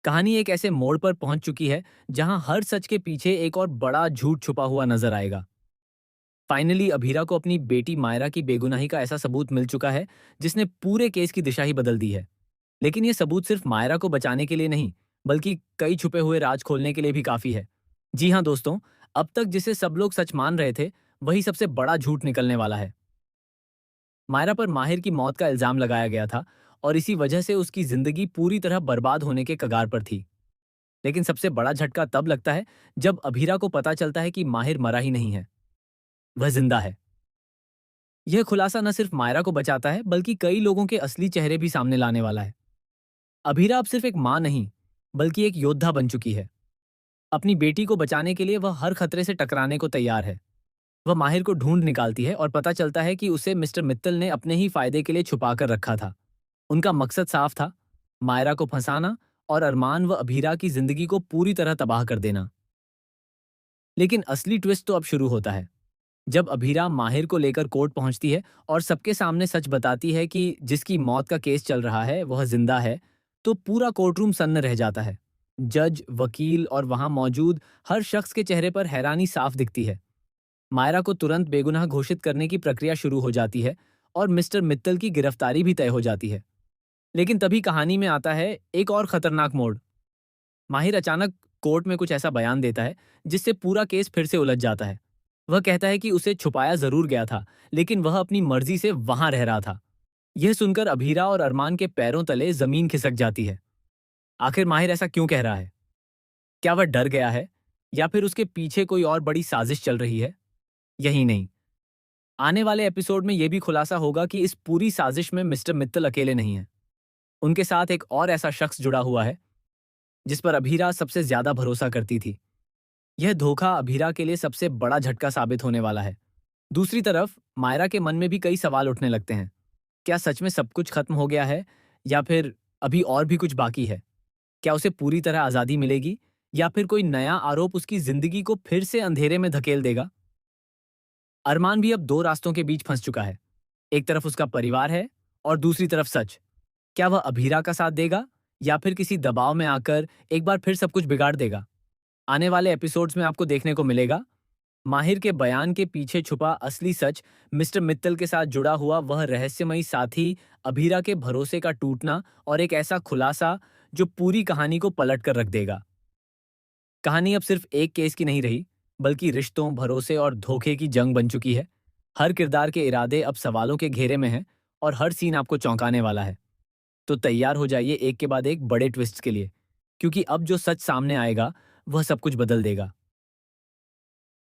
कहानी एक ऐसे मोड़ पर पहुंच चुकी है जहां हर सच के पीछे एक और बड़ा झूठ छुपा हुआ नजर आएगा। फाइनली अभीरा को अपनी बेटी मायरा की बेगुनाही का ऐसा सबूत मिल चुका है जिसने पूरे केस की दिशा ही बदल दी है। लेकिन यह सबूत सिर्फ मायरा को बचाने के लिए नहीं, बल्कि कई छुपे हुए राज खोलने के लिए भी काफी है। जी हाँ दोस्तों, अब तक जिसे सब लोग सच मान रहे थे, वही सबसे बड़ा झूठ निकलने वाला है। मायरा पर माहिर की मौत का इल्जाम लगाया गया था और इसी वजह से उसकी जिंदगी पूरी तरह बर्बाद होने के कगार पर थी। लेकिन सबसे बड़ा झटका तब लगता है जब अभीरा को पता चलता है कि माहिर मरा ही नहीं है, वह जिंदा है। यह खुलासा न सिर्फ मायरा को बचाता है, बल्कि कई लोगों के असली चेहरे भी सामने लाने वाला है। अभीरा अब सिर्फ एक मां नहीं, बल्कि एक योद्धा बन चुकी है। अपनी बेटी को बचाने के लिए वह हर खतरे से टकराने को तैयार है। वह माहिर को ढूंढ निकालती है और पता चलता है कि उसे मिस्टर मित्तल ने अपने ही फायदे के लिए छुपा कर रखा था। उनका मकसद साफ था, मायरा को फंसाना और अरमान व अभीरा की जिंदगी को पूरी तरह तबाह कर देना। लेकिन असली ट्विस्ट तो अब शुरू होता है जब अभीरा माहिर को लेकर कोर्ट पहुंचती है और सबके सामने सच बताती है कि जिसकी मौत का केस चल रहा है वह जिंदा है। तो पूरा कोर्टरूम सन्न रह जाता है। जज, वकील और वहां मौजूद हर शख्स के चेहरे पर हैरानी साफ दिखती है। मायरा को तुरंत बेगुनाह घोषित करने की प्रक्रिया शुरू हो जाती है और मिस्टर मित्तल की गिरफ्तारी भी तय हो जाती है। लेकिन तभी कहानी में आता है एक और खतरनाक मोड़। माहिर अचानक कोर्ट में कुछ ऐसा बयान देता है जिससे पूरा केस फिर से उलझ जाता है। वह कहता है कि उसे छुपाया जरूर गया था, लेकिन वह अपनी मर्जी से वहां रह रहा था। यह सुनकर अभीरा और अरमान के पैरों तले जमीन खिसक जाती है। आखिर माहिर ऐसा क्यों कह रहा है? क्या वह डर गया है या फिर उसके पीछे कोई और बड़ी साजिश चल रही है? यही नहीं, आने वाले एपिसोड में यह भी खुलासा होगा कि इस पूरी साजिश में मिस्टर मित्तल अकेले नहीं है। उनके साथ एक और ऐसा शख्स जुड़ा हुआ है जिस पर अभीरा सबसे ज्यादा भरोसा करती थी। यह धोखा अभीरा के लिए सबसे बड़ा झटका साबित होने वाला है। दूसरी तरफ मायरा के मन में भी कई सवाल उठने लगते हैं। क्या सच में सब कुछ खत्म हो गया है या फिर अभी और भी कुछ बाकी है? क्या उसे पूरी तरह आजादी मिलेगी या फिर कोई नया आरोप उसकी जिंदगी को फिर से अंधेरे में धकेल देगा? अरमान भी अब दो रास्तों के बीच फंस चुका है। एक तरफ उसका परिवार है और दूसरी तरफ सच। क्या वह अभीरा का साथ देगा या फिर किसी दबाव में आकर एक बार फिर सब कुछ बिगाड़ देगा? आने वाले एपिसोड्स में आपको देखने को मिलेगा माहिर के बयान के पीछे छुपा असली सच, मिस्टर मित्तल के साथ जुड़ा हुआ वह रहस्यमयी साथी, अभीरा के भरोसे का टूटना और एक ऐसा खुलासा जो पूरी कहानी को पलट कर रख देगा। कहानी अब सिर्फ एक केस की नहीं रही, बल्कि रिश्तों, भरोसे और धोखे की जंग बन चुकी है। हर किरदार के इरादे अब सवालों के घेरे में हैं और हर सीन आपको चौंकाने वाला है। तो तैयार हो जाइए एक के बाद एक बड़े ट्विस्ट के लिए, क्योंकि अब जो सच सामने आएगा वह सब कुछ बदल देगा।